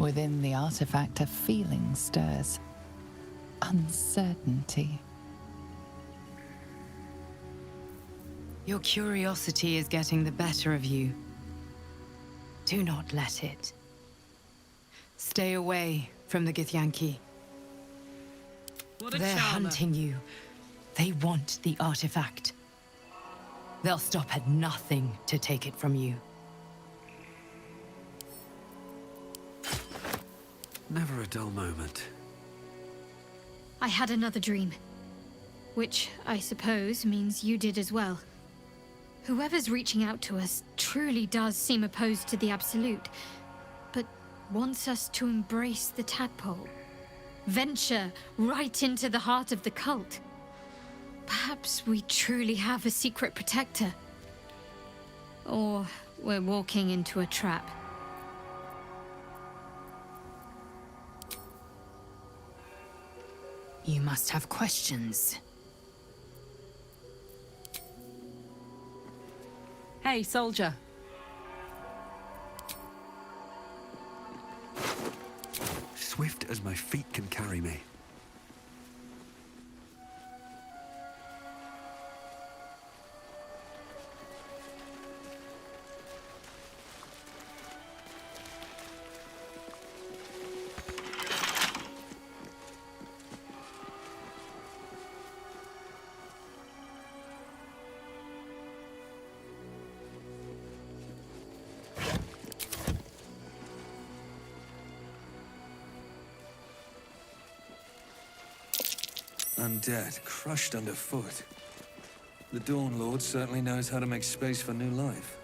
Within the artifact, a feeling stirs. Uncertainty. Your curiosity is getting the better of you. Do not let it. Stay away from the Githyanki. They're hunting you. They want the artifact. They'll stop at nothing to take it from you. Never a dull moment. I had another dream. Which, I suppose, means you did as well. Whoever's reaching out to us truly does seem opposed to the Absolute, but wants us to embrace the tadpole. Venture right into the heart of the cult. Perhaps we truly have a secret protector. Or we're walking into a trap. You must have questions. Hey, soldier. Swift as my feet can carry me. Undead, crushed underfoot. The Dawn Lord certainly knows how to make space for new life.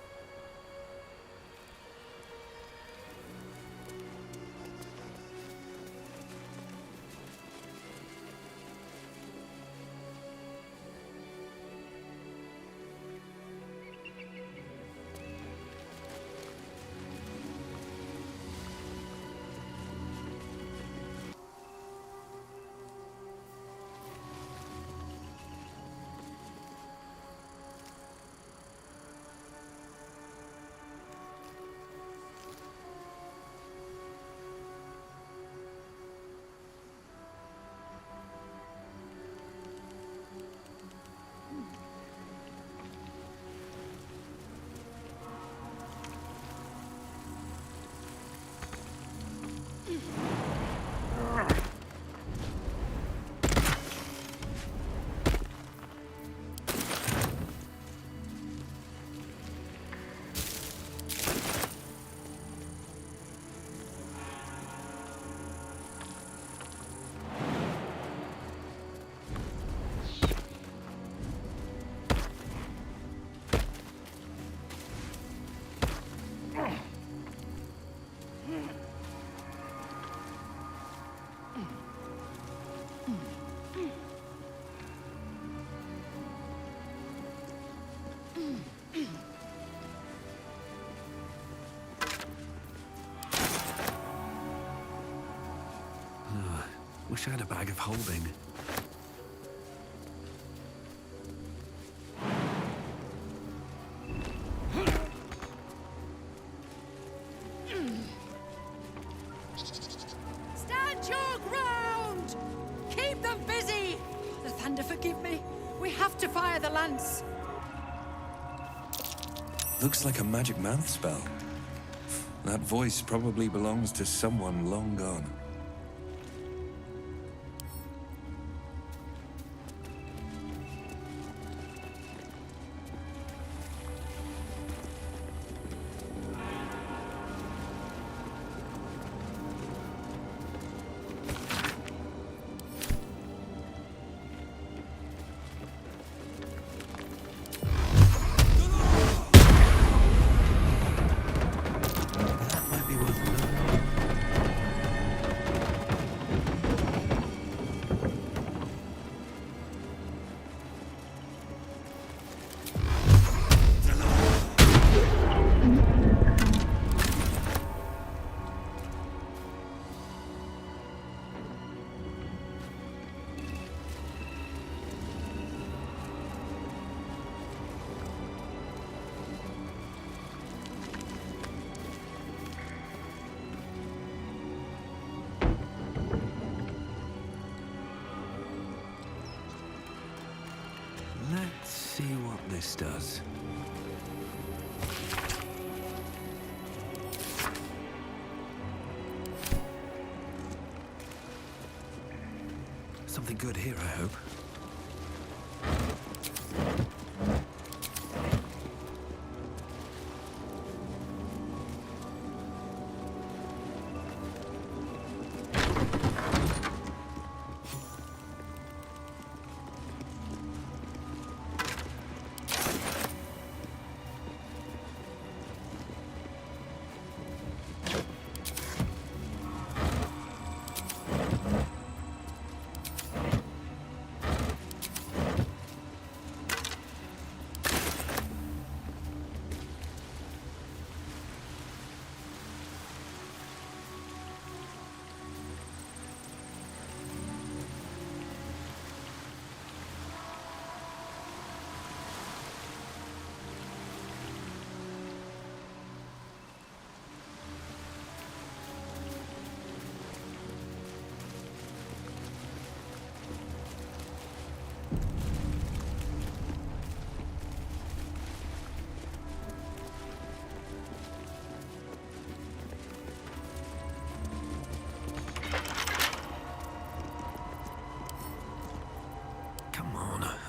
Wish I had a bag of holding. Stand your ground! Keep them busy! The Thunder forgive me. We have to fire the lance. Looks like a magic mouth spell. That voice probably belongs to someone long gone. does. Something good here, I hope.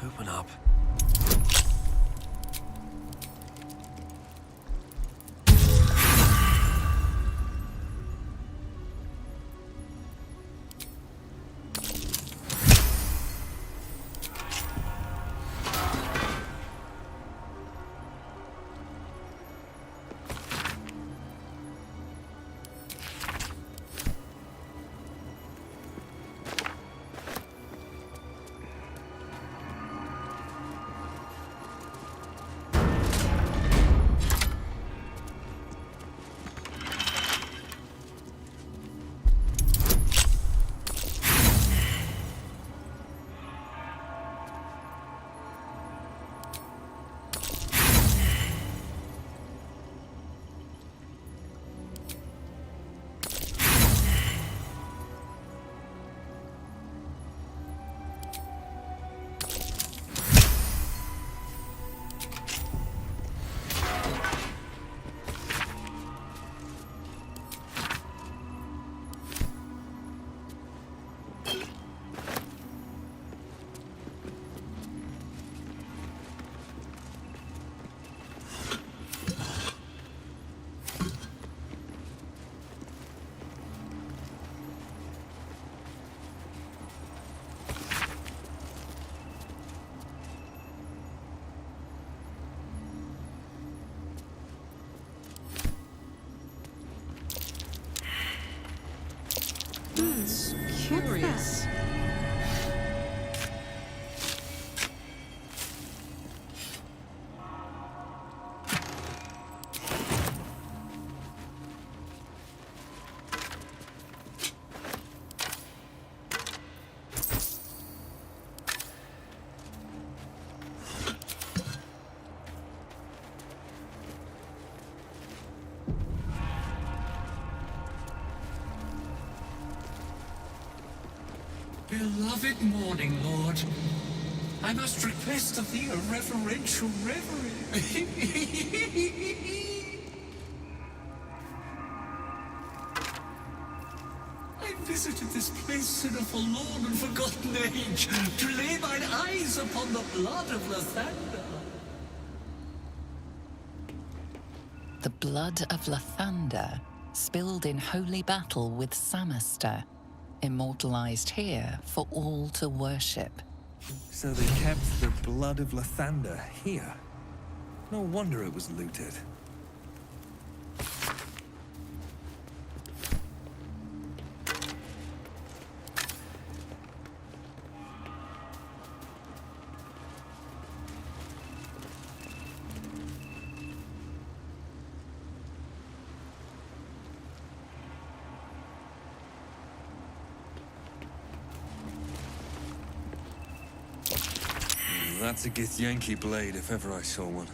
Open up. Curious. Beloved morning, Lord, I must request of thee a reverential reverie. I visited this place in a forlorn and forgotten age to lay mine eyes upon the blood of Lathander. The blood of Lathander, spilled in holy battle with Samaster, immortalized here for all to worship. So they kept the blood of Lathander here. No wonder it was looted. That's a Githyanki blade, if ever I saw one.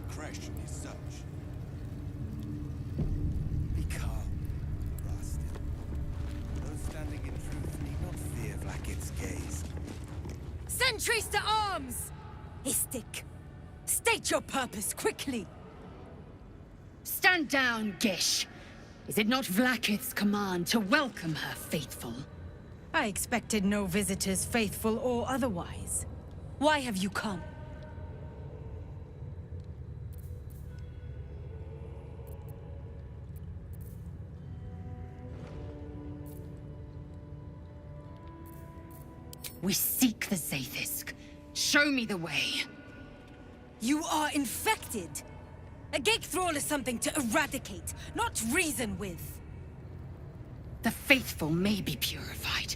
Kresh is such. Be calm, Rastin. Those standing in truth need not fear Vlaakith's gaze. Sentries to arms! Istik, state your purpose quickly. Stand down, Gish. Is it not Vlaakith's command to welcome her faithful? I expected no visitors, faithful or otherwise. Why have you come? We seek the Zaithisk. Show me the way. You are infected. A gate thrall is something to eradicate, not reason with. The faithful may be purified.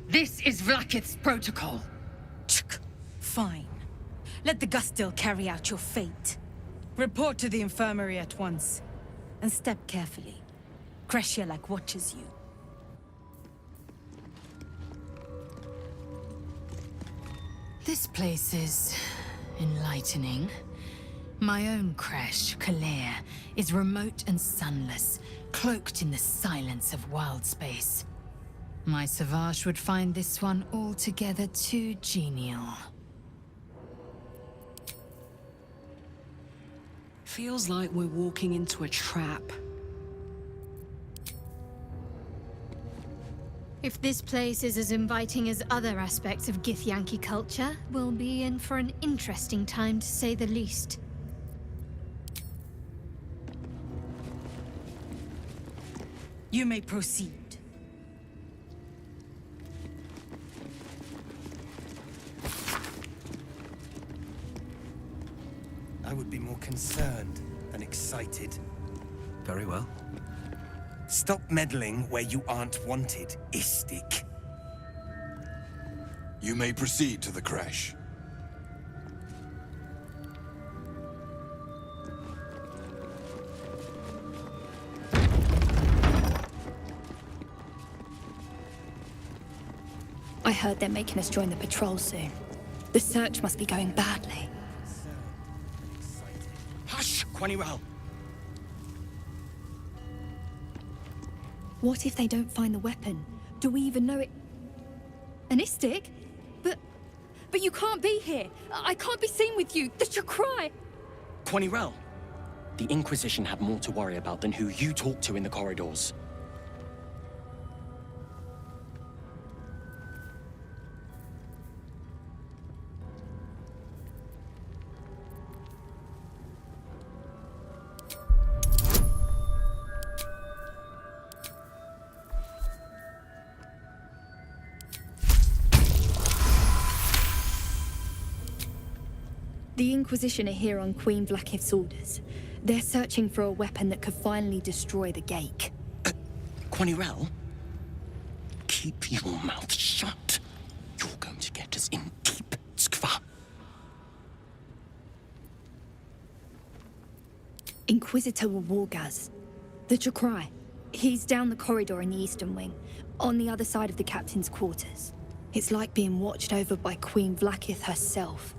This is Vlaakith's protocol. Fine. Let the Gustil carry out your fate. Report to the infirmary at once. And step carefully. Kreshia watches you. This place is enlightening. My own Kresh, Kalea, is remote and sunless, cloaked in the silence of wild space. My Savage would find this one altogether too genial. Feels like we're walking into a trap. If this place is as inviting as other aspects of Githyanki culture, we'll be in for an interesting time to say the least. You may proceed. I would be more concerned than excited. Very well. Stop meddling where you aren't wanted, Istik. You may proceed to the Kresh. I heard they're making us join the patrol soon. The search must be going badly. Hush, Quanirel! What if they don't find the weapon? Do we even know it? An Istik? But you can't be here! I can't be seen with you! The Chakrai! Quanirel, the Inquisition have more to worry about than who you talk to in the corridors. The Inquisition are here on Queen Vlaakith's orders. They're searching for a weapon that could finally destroy the gate. Quanirel, keep your mouth shut. You're going to get us in deep skva. Inquisitor Wargaz. The Chakrai. He's down the corridor in the eastern wing, on the other side of the captain's quarters. It's like being watched over by Queen Vlaakith herself.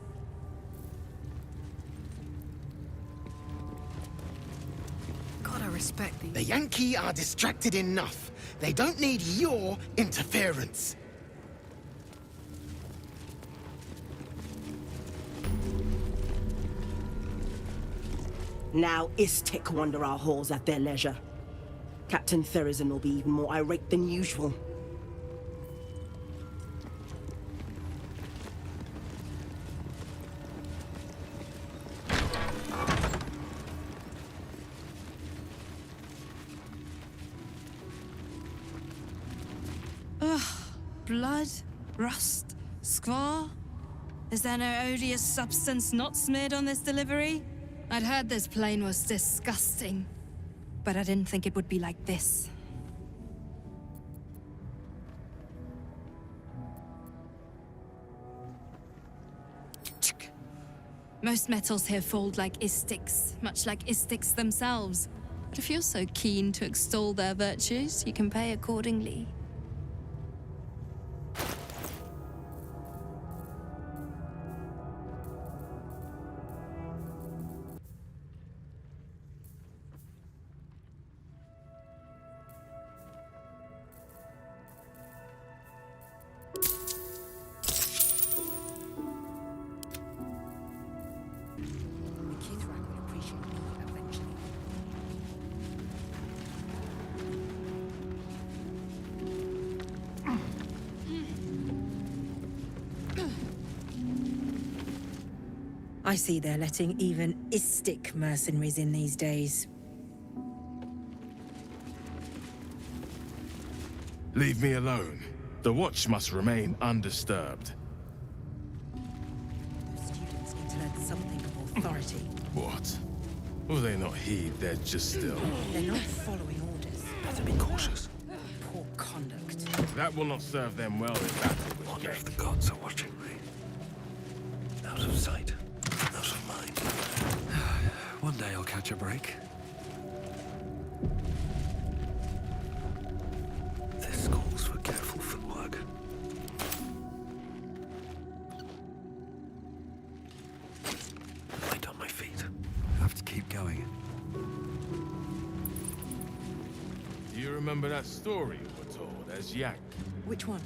Gotta respect The Yankee are distracted enough. They don't need your interference. Now Istik wander our halls at their leisure. Captain Therizin will be even more irate than usual. Blood? Rust? Skvar? Is there no odious substance not smeared on this delivery? I'd heard this plane was disgusting, but I didn't think it would be like this. Most metals here fold like Istiks, much like Istiks themselves. But if you're so keen to extol their virtues, you can pay accordingly. I see they're letting even istic mercenaries in these days. Leave me alone. The watch must remain undisturbed. Those students need to learn something of authority. What? Will they not heed? They're just still. They're not following orders. Better be cautious. Poor conduct. That will not serve them well in battle with Wonder if Gate. the gods are watching me. Out of sight, out of mind. One day I'll catch a break. This calls for careful footwork. Light on my feet. Have to keep going. Do you remember that story you were told as Yak? Which one?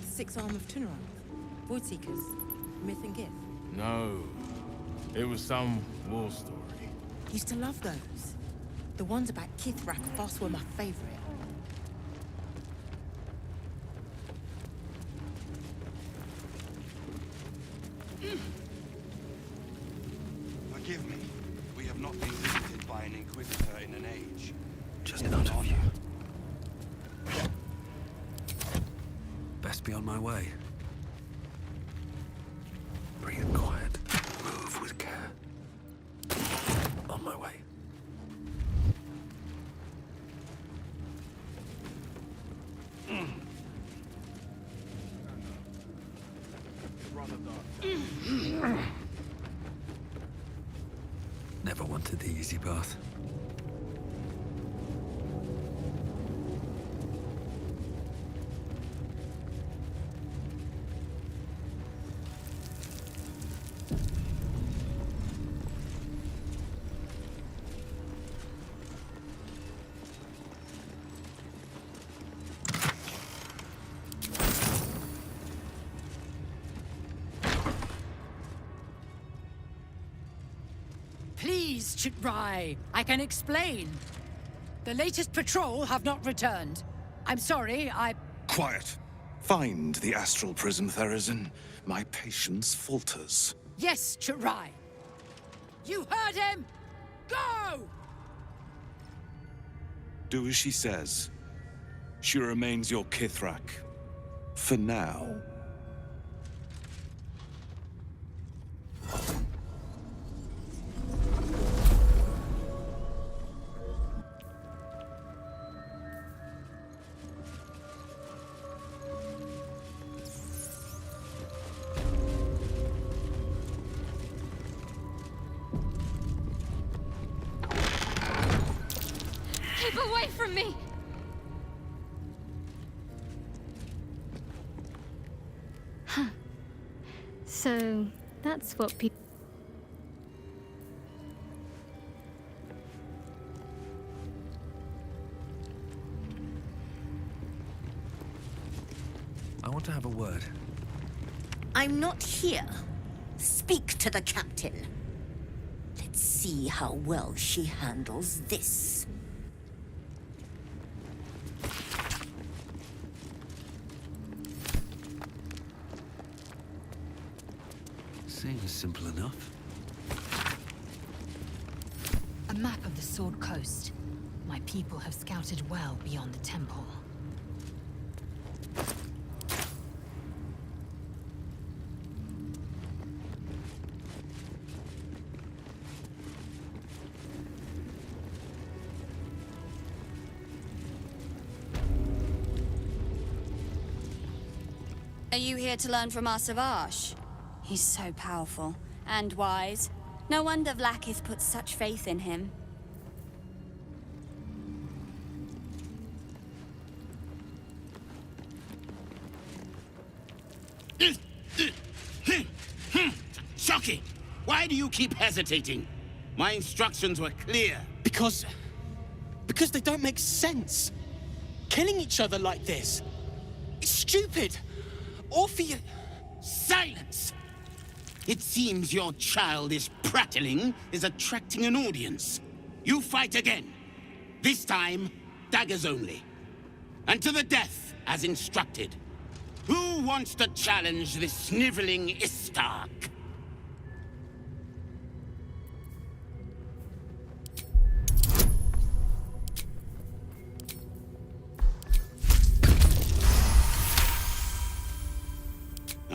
Six Arm of Tunaran? Voidseekers? Myth and Gift? No. It was some war story. Used to love those. The ones about Kithrak and Voss were my favorite. Forgive me. We have not been visited by an Inquisitor in an age. Just out of you. Best be on my way. Breathe quiet. Move with care. On my way. Never wanted the easy path. Please, Chitrai, I can explain. The latest patrol have not returned. I'm sorry, Quiet. Find the astral prism, Therizin. My patience falters. Yes, Chitrai. You heard him! Go! Do as she says. She remains your Kithrak. For now. Keep away from me! Huh. So, that's what people... I want to have a word. I'm not here. Speak to the captain. Let's see how well she handles this. Seems simple enough. A map of the Sword Coast. My people have scouted well beyond the temple. Are you here to learn from our Savage? He's so powerful and wise. No wonder Vlaakith put such faith in him. Shocking! Why do you keep hesitating? My instructions were clear. Because they don't make sense. Killing each other like this. It's stupid. Or for you... Silence! It seems your childish prattling is attracting an audience. You fight again. This time, daggers only. And to the death, as instructed. Who wants to challenge this sniveling Istark?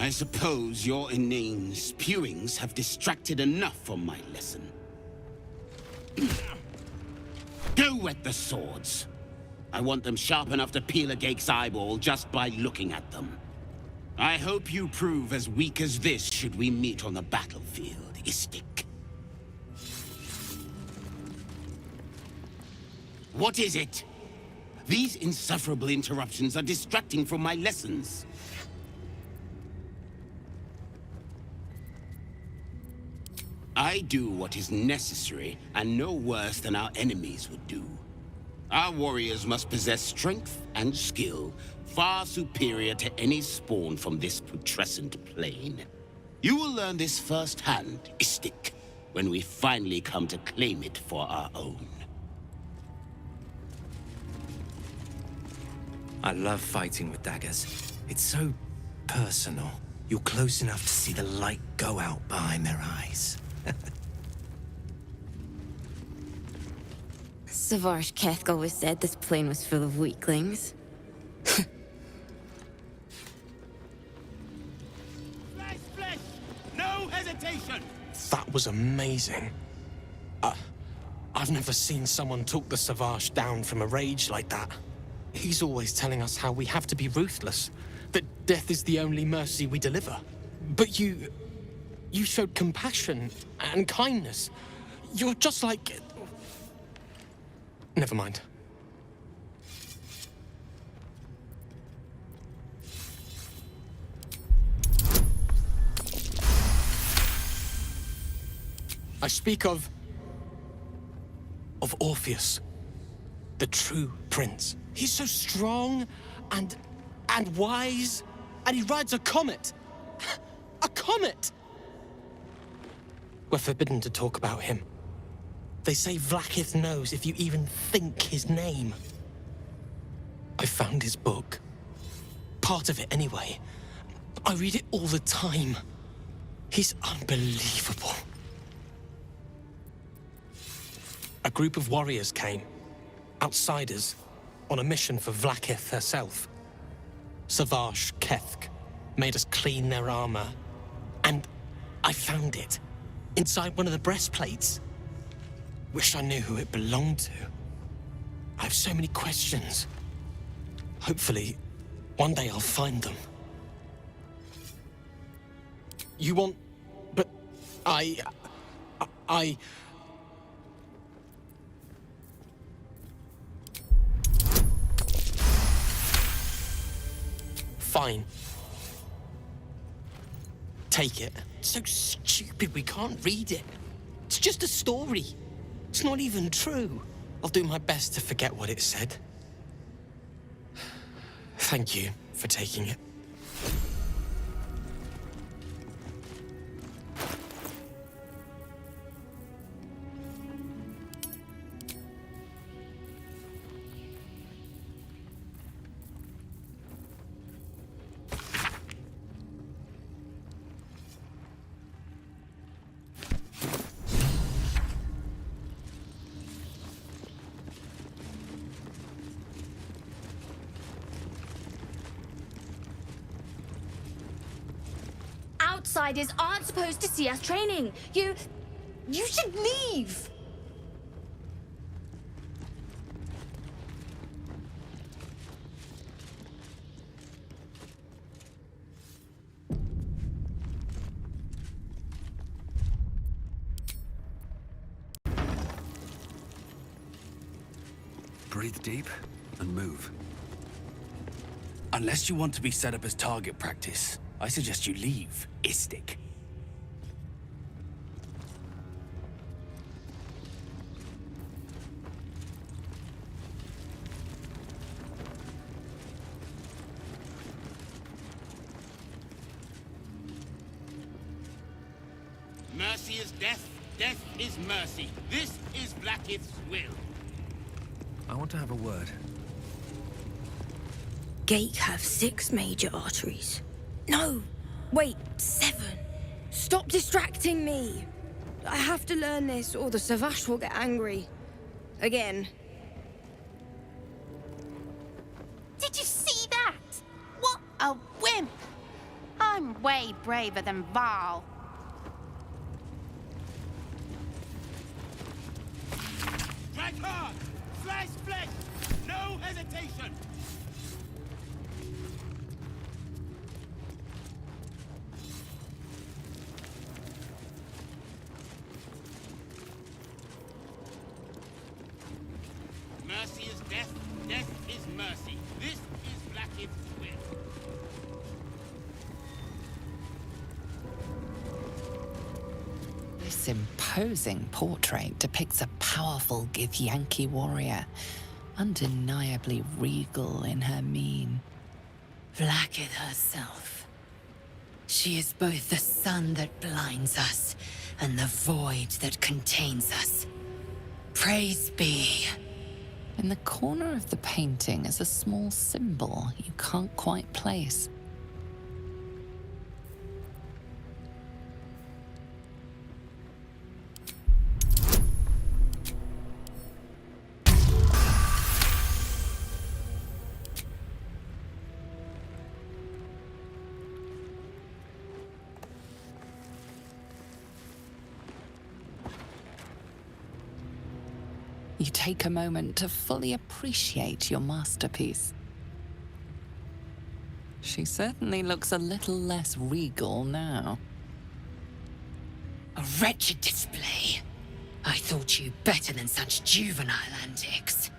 I suppose your inane spewings have distracted enough from my lesson. Go wet the swords. I want them sharp enough to peel a Gake's eyeball just by looking at them. I hope you prove as weak as this should we meet on the battlefield, Istik. What is it? These insufferable interruptions are distracting from my lessons. I do what is necessary, and no worse than our enemies would do. Our warriors must possess strength and skill, far superior to any spawn from this putrescent plane. You will learn this firsthand, Istik, when we finally come to claim it for our own. I love fighting with daggers. It's so personal. You're close enough to see the light go out behind their eyes. Savage Keth always said this plane was full of weaklings. Flesh, flesh! No hesitation! That was amazing. I've never seen someone talk the Savage down from a rage like that. He's always telling us how we have to be ruthless, that death is the only mercy we deliver. But you showed compassion and kindness. You're just like... Never mind. I speak of Orpheus, the true prince. He's so strong and wise, and he rides a comet. A comet! We're forbidden to talk about him. They say Vlaakith knows if you even think his name. I found his book. Part of it, anyway. I read it all the time. He's unbelievable. A group of warriors came. Outsiders. On a mission for Vlaakith herself. Savage Kethk made us clean their armor. And I found it. Inside one of the breastplates. Wish I knew who it belonged to. I have so many questions. Hopefully, one day I'll find them. You want... But... I... Fine. Take it. It's so stupid we can't read it. It's just a story. It's not even true. I'll do my best to forget what it said. Thank you for taking it. Outsiders aren't supposed to see us training. You should leave. Breathe deep and move. Unless you want to be set up as target practice, I suggest you leave, Istik. Mercy is death, death is mercy. This is Vlaakith's will. I want to have a word. Gate have 6 major arteries. No, wait, 7. Stop distracting me. I have to learn this or the Savage will get angry. Again. Did you see that? What a wimp! I'm way way braver than Val. Strike hard! Slice flesh! No hesitation! Mercy is death, death is mercy. This is Blackhead's will. This imposing portrait depicts a powerful Githyanki warrior, undeniably regal in her mien. Blackith herself. She is both the sun that blinds us and the void that contains us. Praise be. In the corner of the painting is a small symbol you can't quite place. You take a moment to fully appreciate your masterpiece. She certainly looks a little less regal now. A wretched display. I thought you better than such juvenile antics.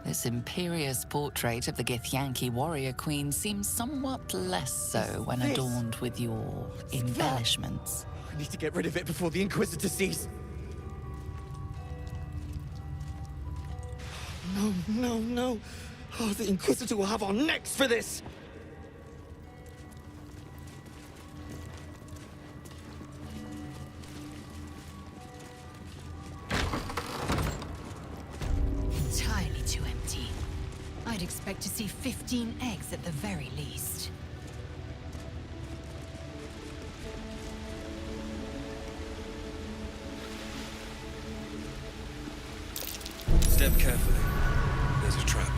This imperious portrait of the Githyanki warrior queen seems somewhat less so when adorned with your embellishments. I need to get rid of it before the Inquisitor sees. No, no, no. Oh, the Inquisitor will have our necks for this! Entirely too empty. I'd expect to see 15 eggs at the very least. Step carefully. There's a trap.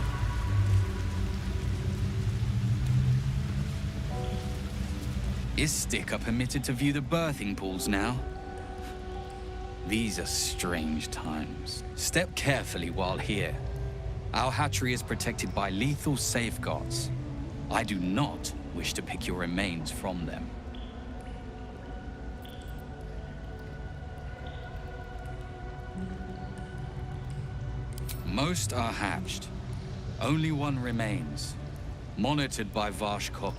Istik are permitted to view the birthing pools now. These are strange times. Step carefully while here. Our hatchery is protected by lethal safeguards. I do not wish to pick your remains from them. Most are hatched. Only one remains, monitored by Varsh Koku,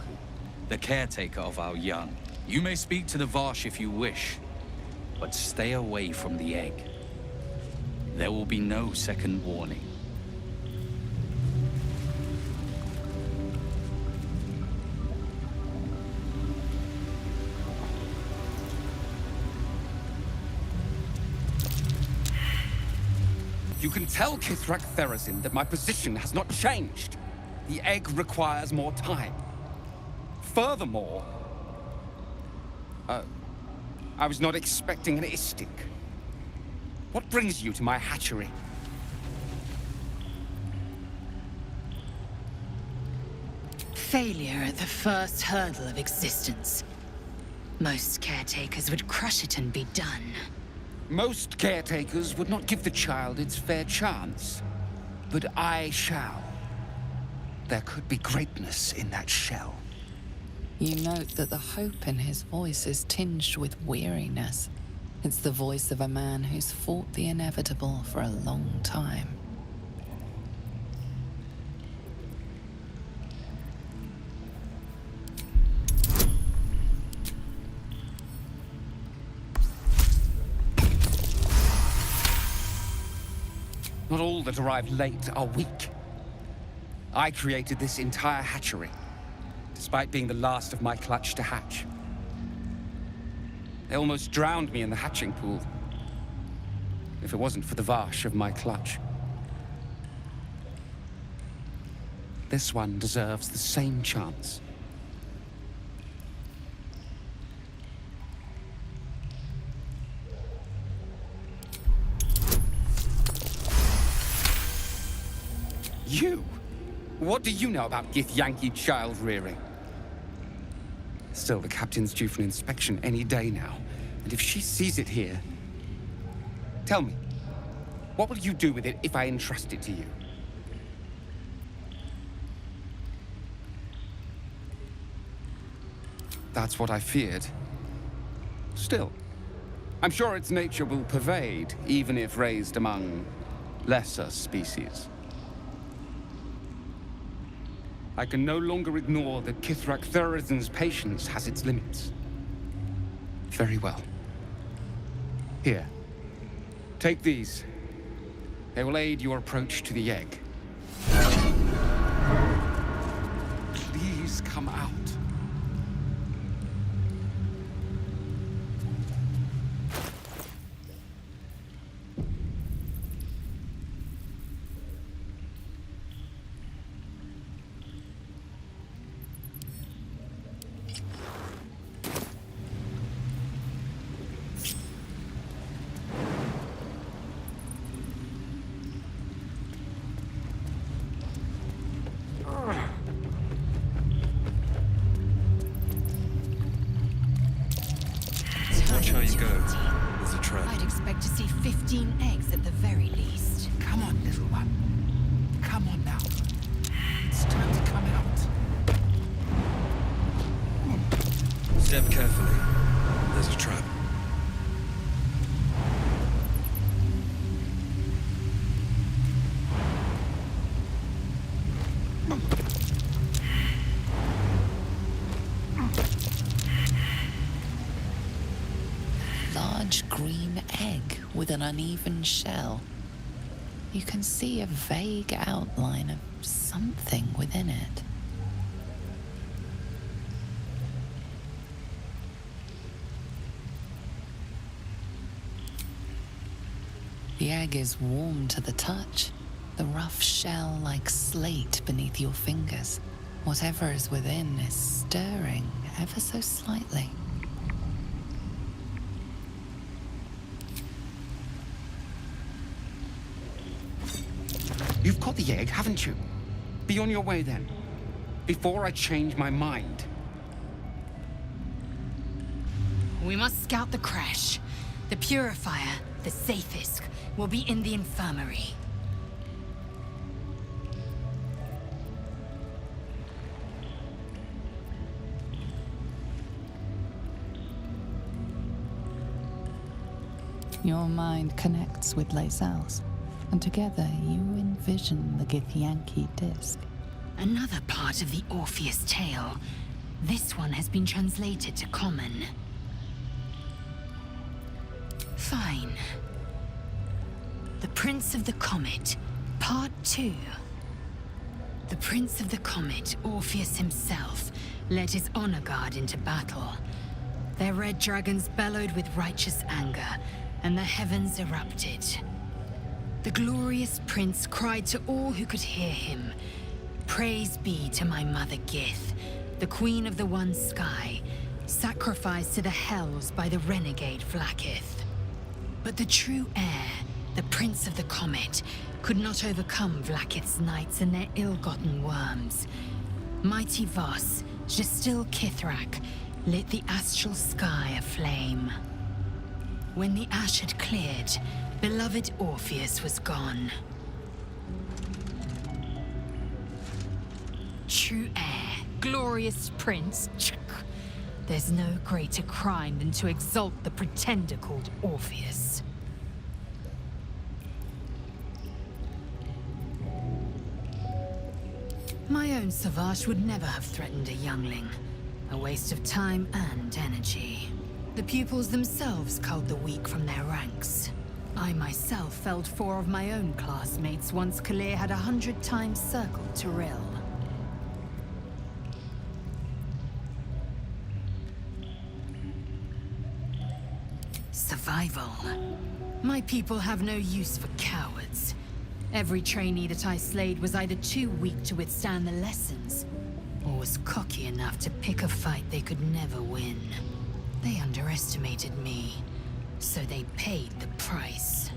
the caretaker of our young. You may speak to the Varsh if you wish, but stay away from the egg. There will be no second warning. You can tell Kithrak Therazin that my position has not changed. The egg requires more time. Furthermore, I was not expecting an Istik. What brings you to my hatchery? Failure at the first hurdle of existence. Most caretakers would crush it and be done. Most caretakers would not give the child its fair chance. But I shall. There could be greatness in that shell. You note that the hope in his voice is tinged with weariness. It's the voice of a man who's fought the inevitable for a long time. Not all that arrive late are weak. I created this entire hatchery, despite being the last of my clutch to hatch. They almost drowned me in the hatching pool, if it wasn't for the Varsh of my clutch. This one deserves the same chance. You? What do you know about Githyanki child rearing? Still, the captain's due for an inspection any day now. And if she sees it here... Tell me, what will you do with it if I entrust it to you? That's what I feared. Still, I'm sure its nature will pervade, even if raised among lesser species. I can no longer ignore that Kithrak Thurizen's patience has its limits. Very well. Here. Take these. They will aid your approach to the egg. Please come out. Watch how you go. There's a trap. I'd expect to see 15 eggs at the very least. Come on, little one. Come on now. It's time to come out. Step carefully. There's a trap. Large green egg with an uneven shell. You can see a vague outline of something within it. The egg is warm to the touch, the rough shell like slate beneath your fingers. Whatever is within is stirring ever so slightly. You've caught the egg, haven't you? Be on your way then, before I change my mind. We must scout the crash. The purifier, the safest, will be in the infirmary. Your mind connects with Lae'zel's, and together you envision the Githyanki disc. Another part of the Orpheus tale. This one has been translated to Common. Fine. The Prince of the Comet, Part 2. The Prince of the Comet, Orpheus himself, led his honor guard into battle. Their red dragons bellowed with righteous anger, and the heavens erupted. The glorious prince cried to all who could hear him, "Praise be to my mother Gith, the queen of the one sky, sacrificed to the hells by the renegade Vlaakith." But the true heir, the Prince of the Comet, could not overcome Vlaakith's knights and their ill-gotten worms. Mighty Voss, Gestil Kithrak, lit the astral sky aflame. When the ash had cleared, beloved Orpheus was gone. True heir, glorious prince, there's no greater crime than to exalt the pretender called Orpheus. My own Savage would never have threatened a youngling. A waste of time and energy. The pupils themselves culled the weak from their ranks. I myself felled 4 of my own classmates once Kalir had 100 times circled Tyrell. Survival. My people have no use for cowards. Every trainee that I slayed was either too weak to withstand the lessons, or was cocky enough to pick a fight they could never win. They underestimated me, so they paid the price.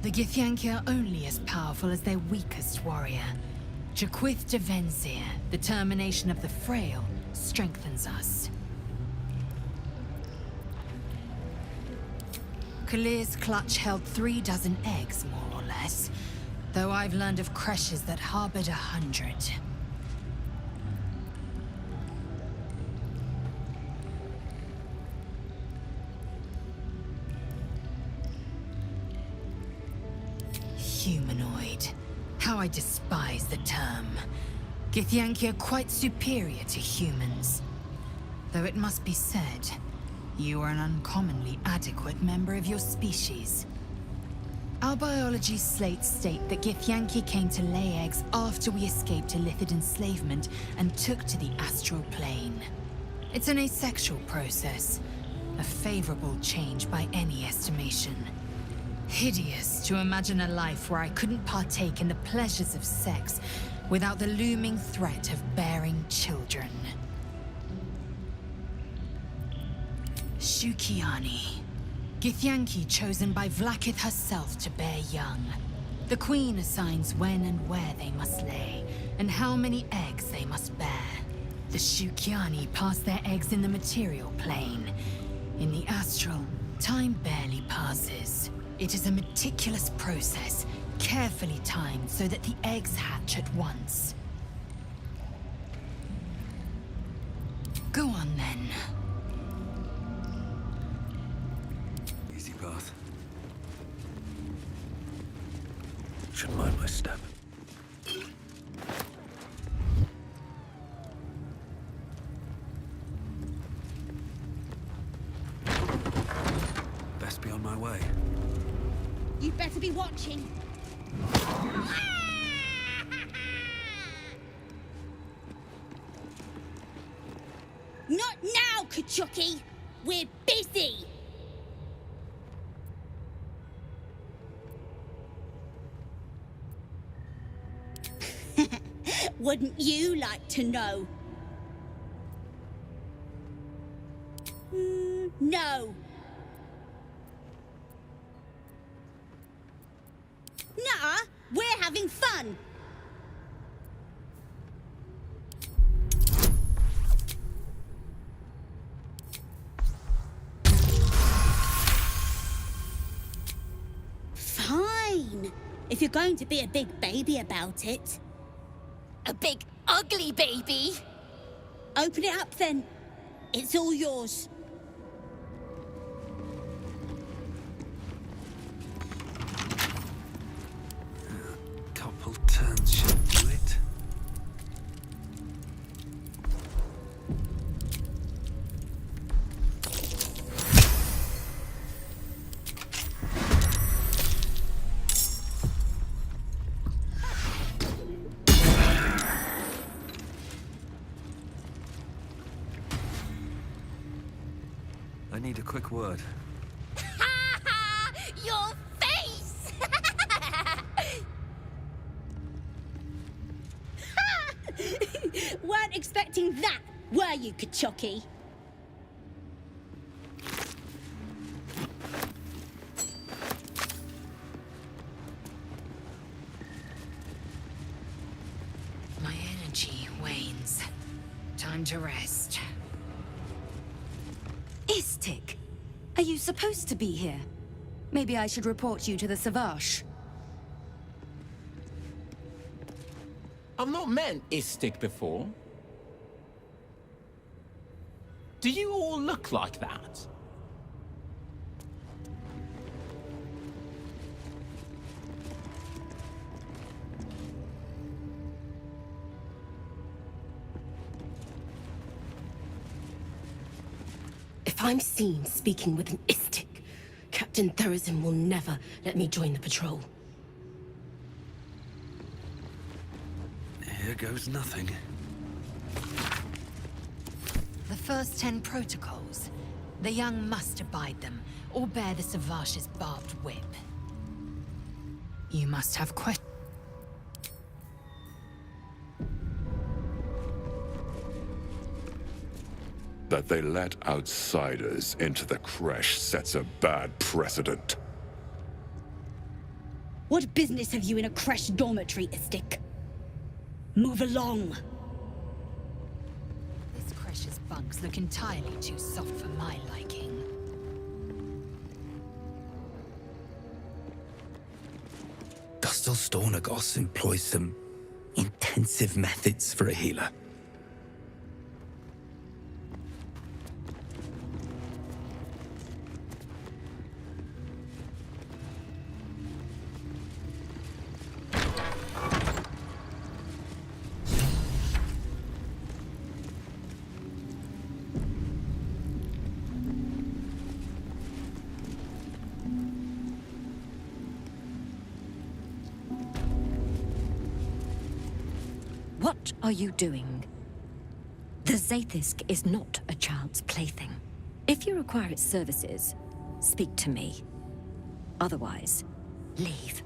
The Githyanki are only as powerful as their weakest warrior. Jaquith de Venzir, the termination of the frail, strengthens us. Kalir's clutch held 36 eggs, more or less, though I've learned of creches that harbored 100. Humanoid. How I despise the term. Githyanki are quite superior to humans. Though it must be said, you are an uncommonly adequate member of your species. Our biology slates state that Githyanki came to lay eggs after we escaped Illithid enslavement and took to the astral plane. It's an asexual process, a favorable change by any estimation. Hideous to imagine a life where I couldn't partake in the pleasures of sex without the looming threat of bearing children. Shukiani. Githyanki chosen by Vlaakith herself to bear young. The Queen assigns when and where they must lay, and how many eggs they must bear. The Shukiani pass their eggs in the material plane. In the astral, time barely passes. It is a meticulous process, carefully timed so that the eggs hatch at once. Go on then. Easy path. Should mind my step. Best be on my way. You'd better be watching. Not now, Kachuki! We're busy! Wouldn't you like to know? No. Nuh-uh, we're having fun. Fine, if you're going to be a big baby about it. A big, ugly baby? Open it up then. It's all yours. Couple turns should do it. I need a quick word. Your face! Weren't expecting that, were you, Kachuki? My energy wanes. Time to rest. Istik, are you supposed to be here? Maybe I should report you to the Savage. I've not met Istik before. Do you all look like that? If I'm seen speaking with an Istik, Captain Therazin will never let me join the patrol. Here goes nothing. The first 10 protocols. The young must abide them, or bear the Savage's barbed whip. You must have questions. That they let outsiders into the creche sets a bad precedent. What business have you in a creche dormitory, Istik? Move along. This Cresh's bunks look entirely too soft for my liking. Gustel Stornagos employs some intensive methods for a healer. What are you doing? The Zaithisk is not a child's plaything. If you require its services, speak to me. Otherwise, leave.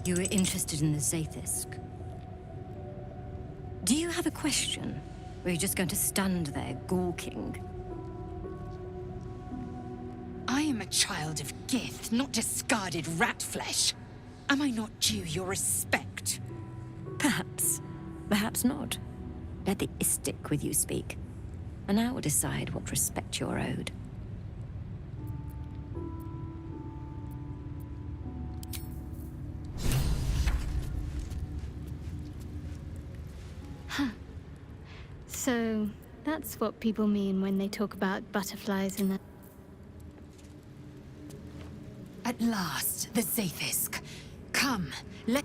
You were interested in the Zaithisk. Do you have a question? Or are you just going to stand there, gawking? I am a child of Gith, not discarded rat flesh. Am I not due your respect? Perhaps. Perhaps not. Let the Istik with you speak, and I will decide what respect you're owed. So, that's what people mean when they talk about butterflies in the... At last, the Zaithisk. Come, let...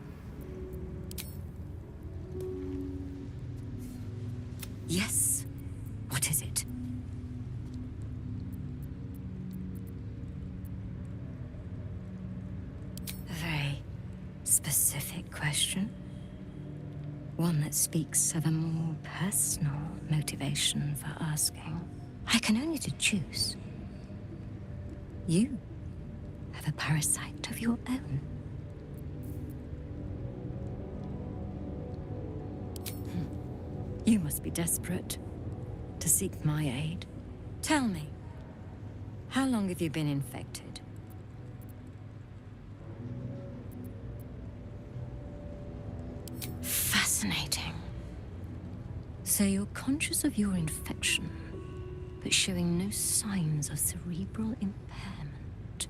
Yes? What is it? A very specific question. One that speaks of a more personal motivation for asking. I can only to choose. You have a parasite of your own. You must be desperate to seek my aid. Tell me, how long have you been infected? Fascinating. So you're conscious of your infection, but showing no signs of cerebral impairment.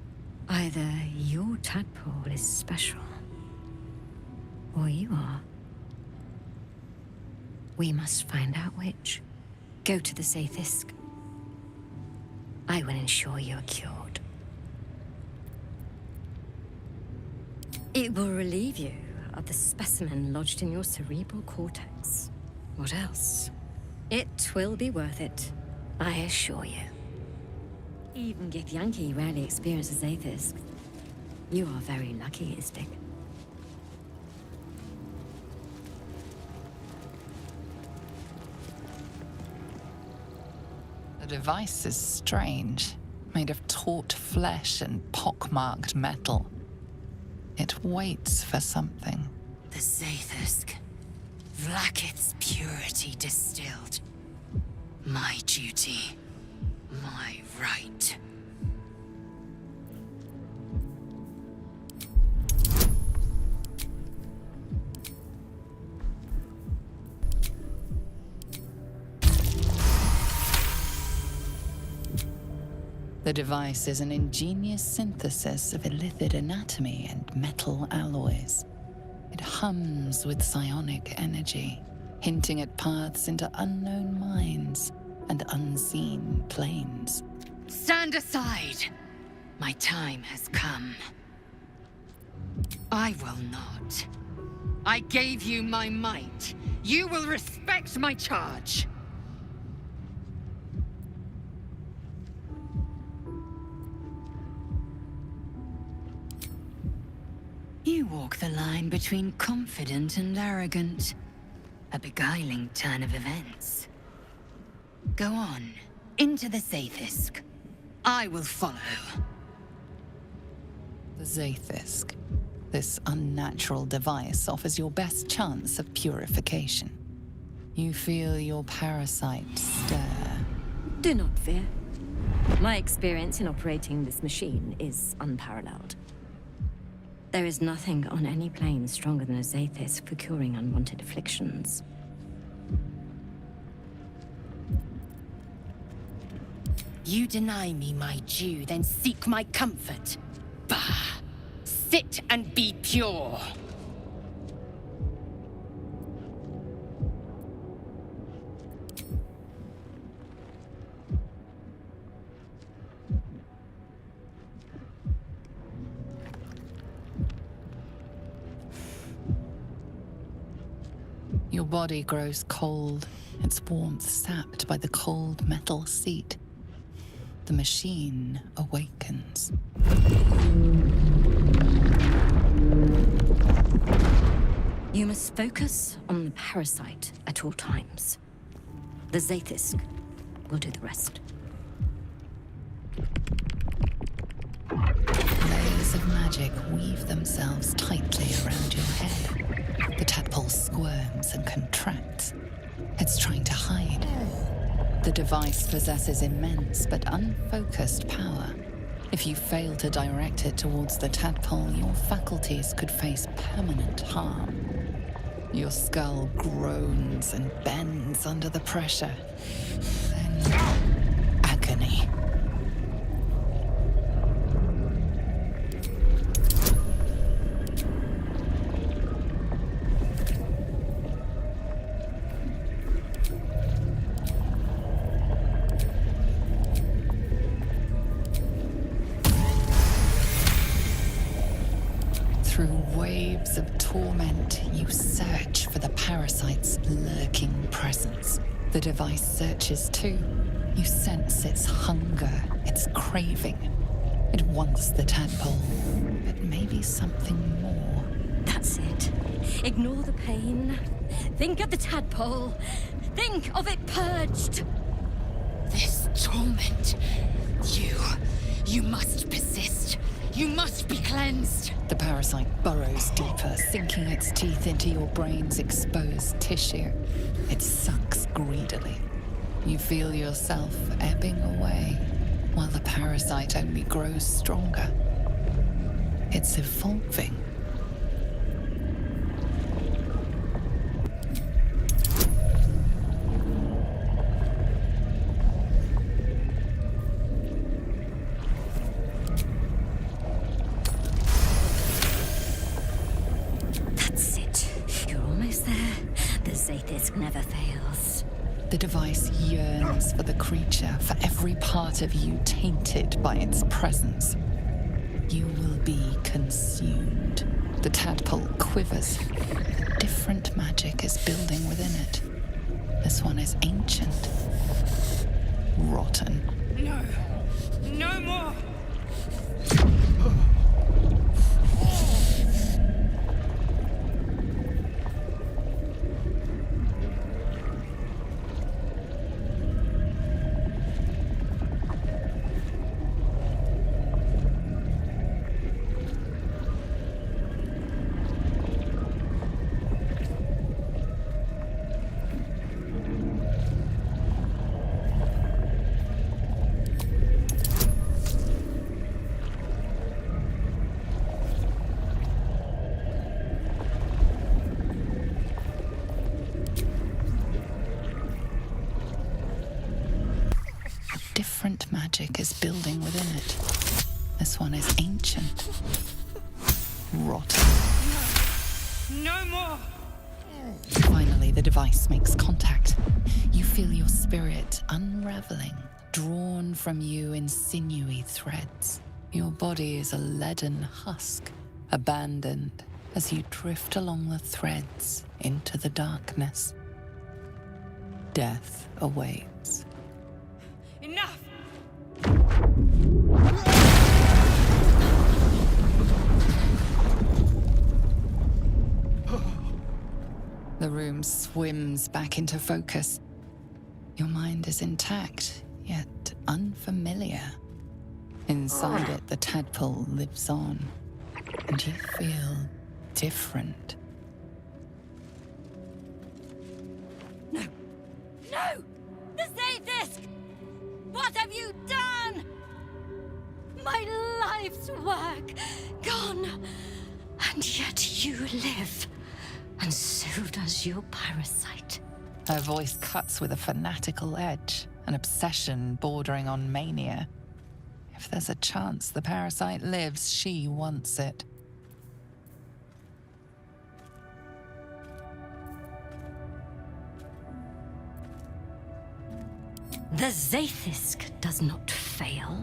Either your tadpole is special, or you are. We must find out which. Go to the Zaithisk. I will ensure you are cured. It will relieve you of the specimen lodged in your cerebral cortex. What else? It will be worth it, I assure you. Even Githyanki rarely experiences Zaithisk. You are very lucky, Istik. The device is strange, made of taut flesh and pockmarked metal. It waits for something. The Zaithisk. Vlaakith's purity distilled. My duty. My right. The device is an ingenious synthesis of illithid anatomy and metal alloys. It hums with psionic energy, hinting at paths into unknown minds and unseen planes. Stand aside! My time has come. I will not. I gave you my might. You will respect my charge. You walk the line between confident and arrogant. A beguiling turn of events. Go on, into the Zaithisk. I will follow. The Zaithisk. This unnatural device offers your best chance of purification. You feel your parasite stir. Do not fear. My experience in operating this machine is unparalleled. There is nothing on any plane stronger than a Zathis for curing unwanted afflictions. You deny me my due, then seek my comfort. Bah! Sit and be pure. Your body grows cold, its warmth sapped by the cold metal seat. The machine awakens. You must focus on the parasite at all times. The Zathis will do the rest. Layers of magic weave themselves tightly around your head. The tadpole squirms and contracts. It's trying to hide. The device possesses immense but unfocused power. If you fail to direct it towards the tadpole, your faculties could face permanent harm. Your skull groans and bends under the pressure. Then, agony. Through waves of torment, you search for the parasite's lurking presence. The device searches too. You sense its hunger, its craving. It wants the tadpole, but maybe something more. That's it. Ignore the pain. Think of the tadpole. Think of it purged. This torment. You must persist. You must be cleansed. The parasite burrows deeper, sinking its teeth into your brain's exposed tissue. It sucks greedily. You feel yourself ebbing away, while the parasite only grows stronger. It's evolving. Never fails. The device yearns for the creature, for every part of you tainted by its presence. You will be consumed. The tadpole quivers. A different magic is building within it. This one is ancient. Rotten. No. No more. Different magic is building within it. This one is ancient. Rotten. No more! Finally, the device makes contact. You feel your spirit unraveling, drawn from you in sinewy threads. Your body is a leaden husk, abandoned as you drift along the threads into the darkness. Death awaits. Enough! The room swims back into focus. Your mind is intact, yet unfamiliar. Inside it, the tadpole lives on, and you feel different. No. No! The Zaithisk! What have you done? My life's work gone. And yet you live. And so does your parasite. Her voice cuts with a fanatical edge, an obsession bordering on mania. If there's a chance the parasite lives, she wants it. The Zaithisk does not fail.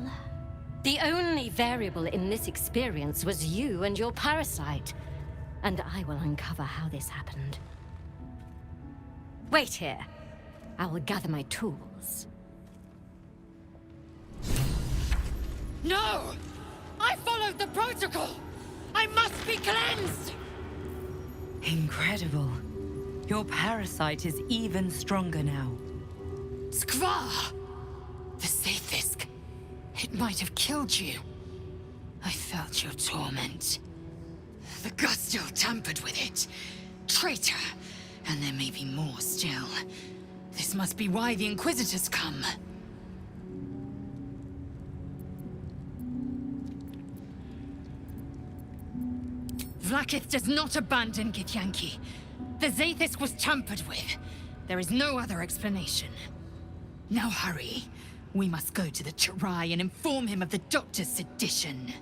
The only variable in this experience was you and your parasite. And I will uncover how this happened. Wait here. I will gather my tools. No! I followed the protocol! I must be cleansed! Incredible. Your parasite is even stronger now. Skvar! The Zaithisk. It might have killed you. I felt your torment. The Gustil tampered with it. Traitor. And there may be more still. This must be why the Inquisitors come. Vlaakith does not abandon Githyanki. The Zaithisk was tampered with. There is no other explanation. Now hurry. We must go to the Chirai and inform him of the Doctor's sedition.